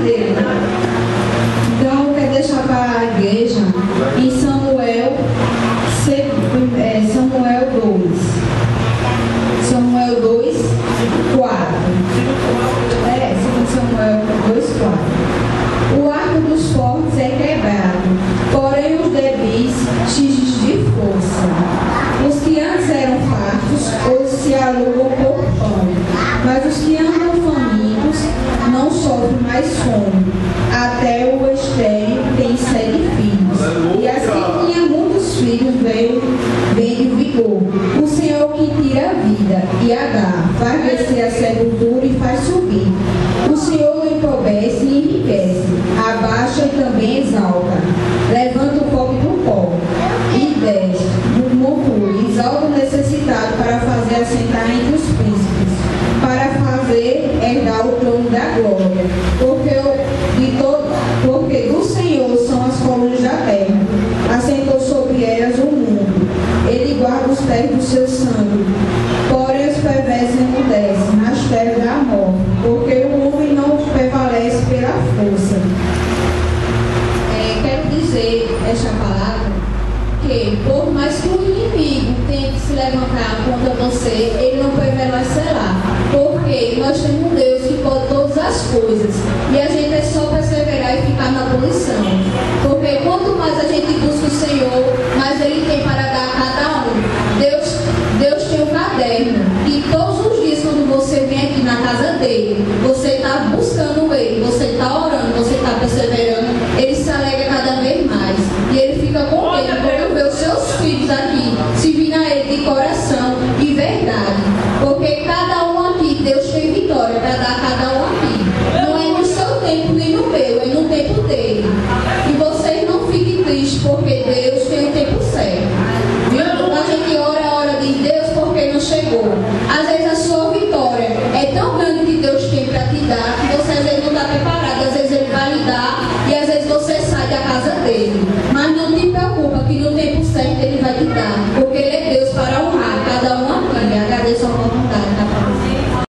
dele. Então, eu quero deixar para a igreja em Samuel 2. Samuel 2, 4. 2 Samuel 2, 4. O arco dos fortes é quebrado, porém os debis xingem de força. Os que antes eram fartos, hoje se alugam por pão, mas os que andam famintos não sofrem mais fome. Até o estéril tem 7 filhos, e as que tinham muitos filhos vem de vigor. O Senhor que tira a vida e a dá, faz descer a sepultura e faz subir. O Senhor empobrece e enriquece, abaixa e também exalta.